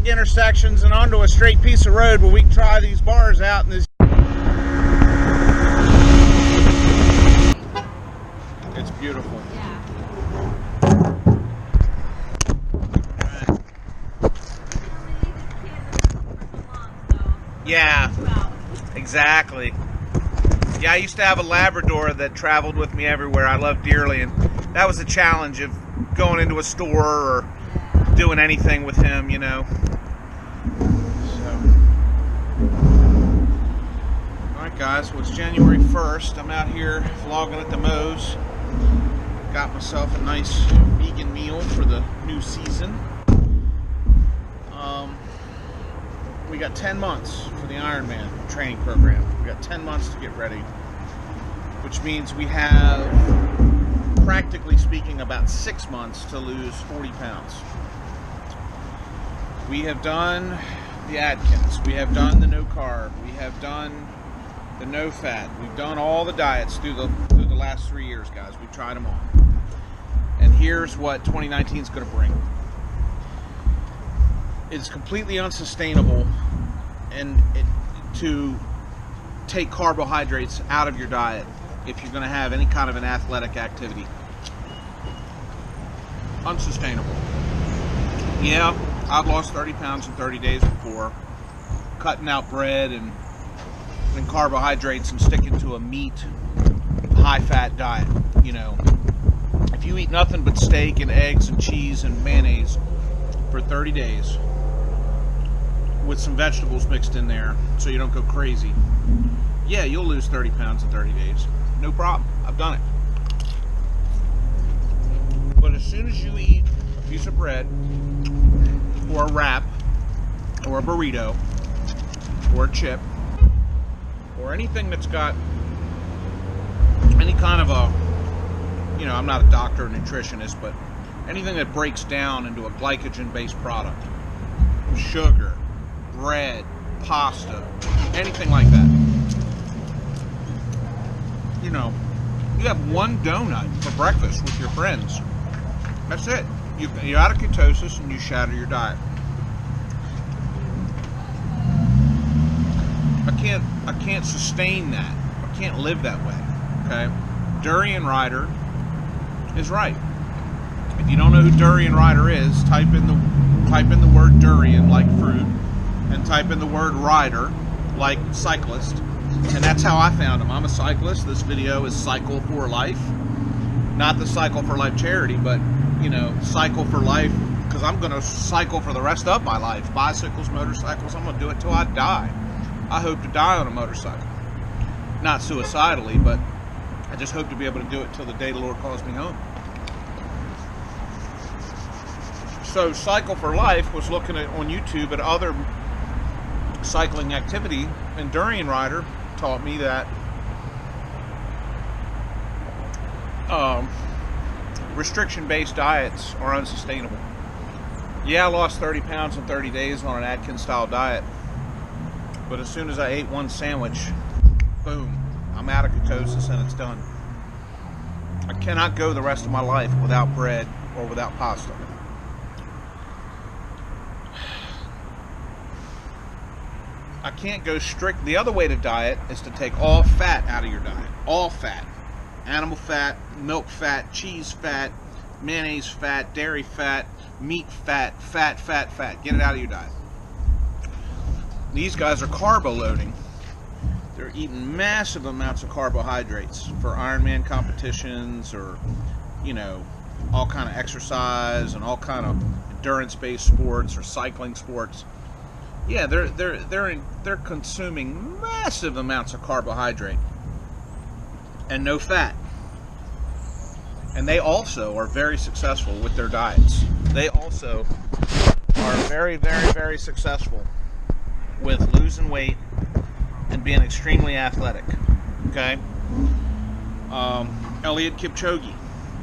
traffic intersections and onto a straight piece of road where we can try these bars out in this. It's beautiful. Yeah, exactly. Yeah, I used to have a Labrador that traveled with me everywhere. I loved dearly, and that was a challenge of going into a store or doing anything with him, you know. So, alright guys, well, it's January 1st. I'm out here vlogging at the Moe's. Got myself a nice vegan meal for the new season. We got 10 months for the Ironman training program. We got 10 months to get ready, which means we have, practically speaking, about 6 months to lose 40 pounds. We have done the Atkins. We have done the no carb. We have done the no fat. We've done all the diets through the last 3 years, guys. We've tried them all. And here's what 2019 is going to bring. It's completely unsustainable to take carbohydrates out of your diet if you're going to have any kind of an athletic activity. Unsustainable. Yeah, I've lost 30 pounds in 30 days before, cutting out bread and carbohydrates and sticking to a meat, high-fat diet. You know, if you eat nothing but steak and eggs and cheese and mayonnaise for 30 days, with some vegetables mixed in there so you don't go crazy, yeah, you'll lose 30 pounds in 30 days. No problem. I've done it. But as soon as you eat a piece of bread or a wrap or a burrito or a chip or anything that's got any kind of a, you know, I'm not a doctor or nutritionist, but anything that breaks down into a glycogen-based product, sugar, bread, pasta, anything like that. You know, you have one donut for breakfast with your friends. That's it. You're out of ketosis and you shatter your diet. I can't sustain that. I can't live that way. Okay? Durian Rider is right. If you don't know who Durian Rider is, type in the word durian, like fruit, and type in the word rider, like cyclist, and that's how I found him. I'm a cyclist. This video is Cycle for Life, not the Cycle for Life charity, but, you know, Cycle for Life, because I'm going to cycle for the rest of my life. Bicycles, motorcycles, I'm going to do it till I die. I hope to die on a motorcycle. Not suicidally, but I just hope to be able to do it till the day the Lord calls me home. So Cycle for Life was looking at on YouTube at other cycling activity, and Durian Rider taught me that restriction-based diets are unsustainable. Yeah, I lost 30 pounds in 30 days on an Atkins style diet, but as soon as I ate one sandwich, boom, I'm out of ketosis and it's done. I cannot go the rest of my life without bread or without pasta. I can't go strict. The other way to diet is to take all fat out of your diet. All fat. Animal fat, milk fat, cheese fat, mayonnaise fat, dairy fat, meat fat, fat. Get it out of your diet. These guys are carbo loading. They're eating massive amounts of carbohydrates for Ironman competitions, or, you know, all kind of exercise and all kind of endurance-based sports or cycling sports. Yeah, they're consuming massive amounts of carbohydrate and no fat. And they also are very successful with their diets. They also are very successful with losing weight and being extremely athletic. Okay? Eliud Kipchoge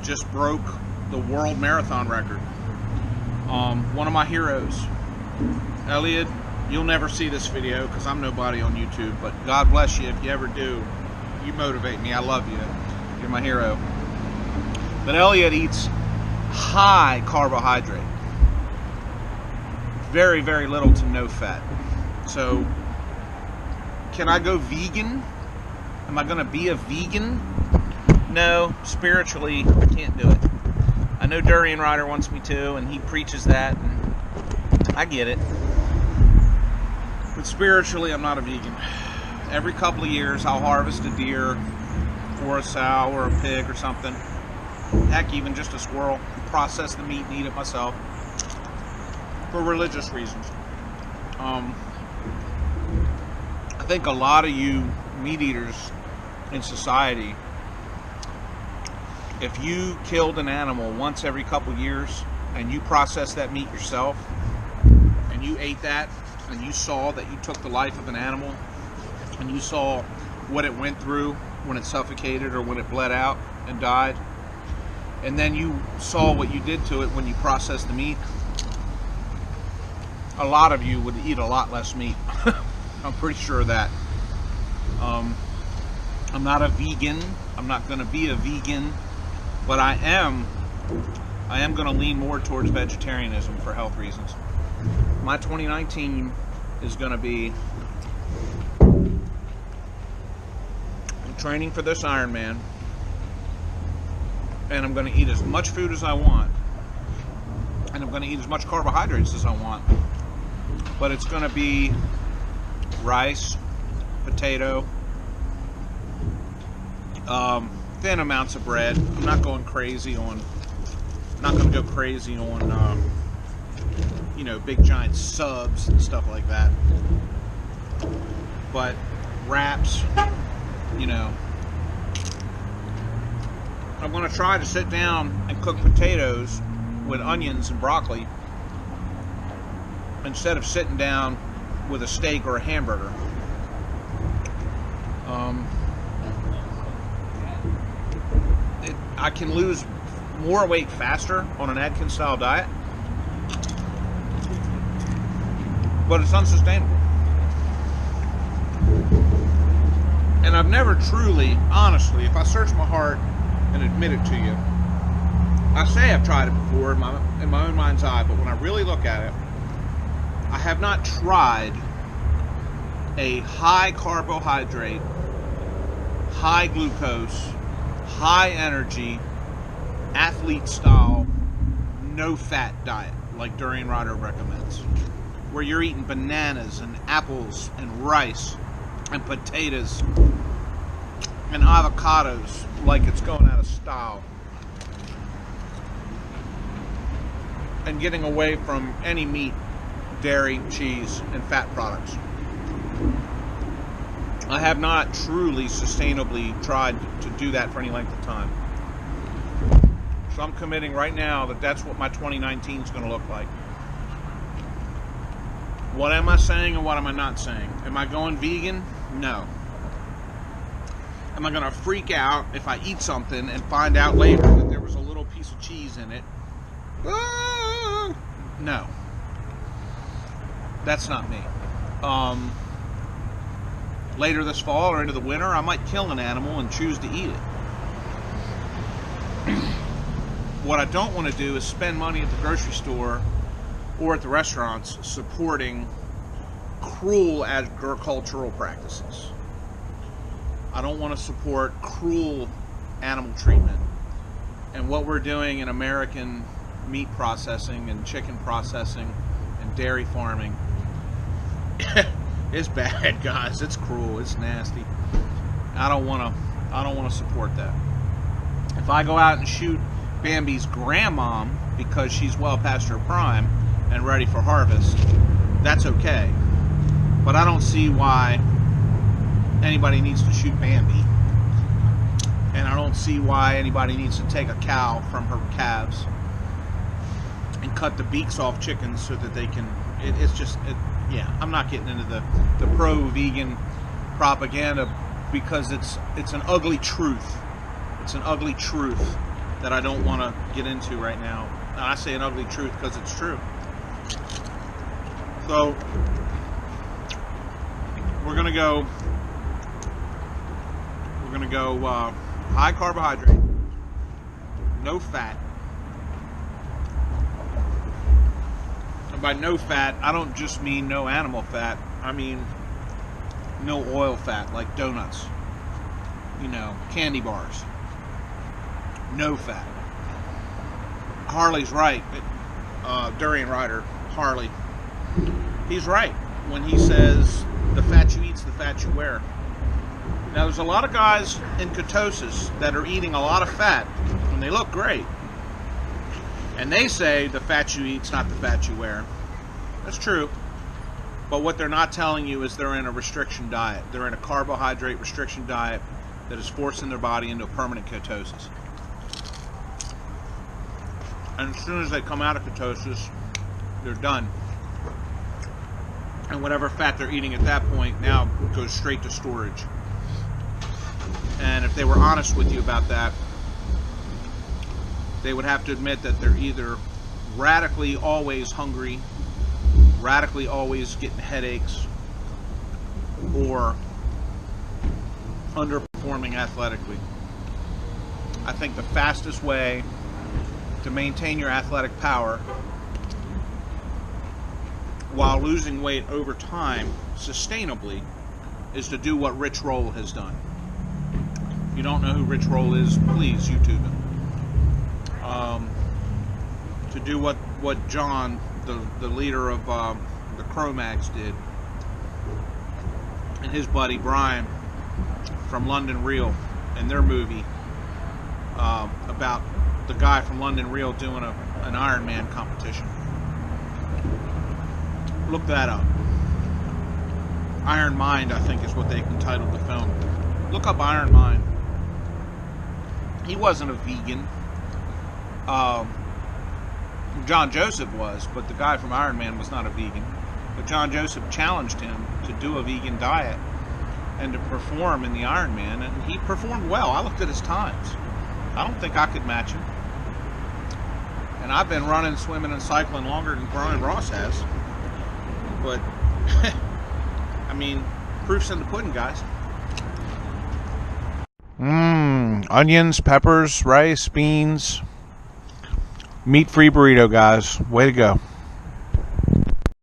just broke the world marathon record. One of my heroes. Eliud, you'll never see this video because I'm nobody on YouTube, but God bless you if you ever do. You motivate me. I love you. You're my hero. But Eliud eats high carbohydrate. very, very little to no fat. So, can I go vegan? Am I going to be a vegan? No, spiritually, I can't do it. I know Durian Rider wants me to, and he preaches that, and I get it. But spiritually, I'm not a vegan. Every couple of years, I'll harvest a deer, or a sow, or a pig, or something. Heck, even just a squirrel. Process the meat and eat it myself. For religious reasons. I think a lot of you meat eaters in society, if you killed an animal once every couple years and you processed that meat yourself and you ate that and you saw that you took the life of an animal and you saw what it went through when it suffocated or when it bled out and died, and then you saw what you did to it when you processed the meat, a lot of you would eat a lot less meat. I'm pretty sure of that. I'm not a vegan. I'm not going to be a vegan, but I am going to lean more towards vegetarianism for health reasons. My 2019 is going to be training for this Ironman, and I'm going to eat as much food as I want, and I'm going to eat as much carbohydrates as I want, but it's going to be rice, potato, thin amounts of bread. I'm not going crazy on, you know, big giant subs and stuff like that. But wraps, you know. I'm going to try to sit down and cook potatoes with onions and broccoli instead of sitting down with a steak or a hamburger. I can lose more weight faster on an Atkins style diet, but it's unsustainable. And I've never truly, honestly, if I search my heart and admit it to you, I say I've tried it before in my own mind's eye, but when I really look at it, I have not tried a high carbohydrate, high glucose, high energy, athlete style, no fat diet like Durian Rider recommends, where you're eating bananas and apples and rice and potatoes and avocados like it's going out of style, and getting away from any meat, dairy, cheese, and fat products. I have not truly sustainably tried to do that for any length of time. So I'm committing right now that that's what my 2019 is going to look like. What am I saying and what am I not saying? Am I going vegan? No. Am I going to freak out if I eat something and find out later that there was a little piece of cheese in it? No. That's not me. Later this fall or into the winter, I might kill an animal and choose to eat it. What I don't want to do is spend money at the grocery store or at the restaurants supporting cruel agricultural practices. I don't want to support cruel animal treatment. And what we're doing in American meat processing and chicken processing and dairy farming is bad, guys. It's cruel. It's nasty. I don't want to support that. If I go out and shoot Bambi's grandmom because she's well past her prime and ready for harvest, that's okay. But I don't see why anybody needs to shoot Bambi. And I don't see why anybody needs to take a cow from her calves and cut the beaks off chickens so that they can... Yeah, I'm not getting into the pro-vegan propaganda because it's an ugly truth. It's an ugly truth that I don't want to get into right now. And I say an ugly truth because it's true. So we're gonna go high carbohydrate, no fat. And by no fat, I don't just mean no animal fat. I mean no oil fat, like donuts, candy bars. No fat. Harley's right. Durian Rider, Harley. He's right when he says the fat you eat's the fat you wear. Now, there's a lot of guys in ketosis that are eating a lot of fat, and they look great. And they say the fat you eat's not the fat you wear. That's true. But what they're not telling you is they're in a restriction diet. They're in a carbohydrate restriction diet that is forcing their body into a permanent ketosis. And as soon as they come out of ketosis, they're done. And whatever fat they're eating at that point now goes straight to storage. And if they were honest with you about that, they would have to admit that they're either radically always hungry, radically always getting headaches, or underperforming athletically. I think the fastest way to maintain your athletic power while losing weight over time sustainably is to do what Rich Roll has done. If you don't know who Rich Roll is, please YouTube him. To do what John, the leader of the Cro-Mags, did, and his buddy Brian from London Real in their movie about the guy from London Real doing an Ironman competition. Look that up. Iron Mind, I think, is what they entitled the film. Look up Iron Mind. He wasn't a vegan. John Joseph was, but the guy from Iron Man was not a vegan. But John Joseph challenged him to do a vegan diet and to perform in the Iron Man, and he performed well. I looked at his times. I don't think I could match him. And I've been running, swimming, and cycling longer than Brian Ross has. But, I mean, proof's in the pudding, guys. Onions, peppers, rice, beans. Meat-free burrito, guys. Way to go.